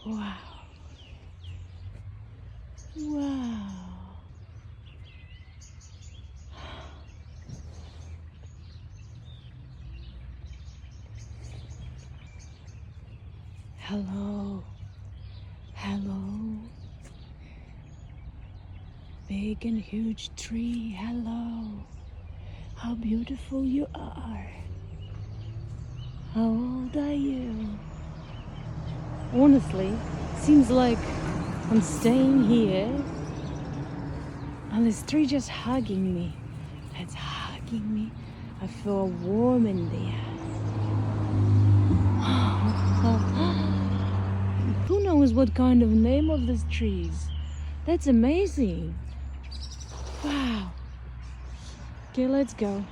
Wow. Wow. Hello. Hello. Big and huge tree. Hello. How beautiful you are. How old are you? Honestly, seems like I'm staying here and this tree just hugging me. It's hugging me. I feel warm in there. Who knows what kind of name of these trees? That's amazing. Wow. Okay, let's go.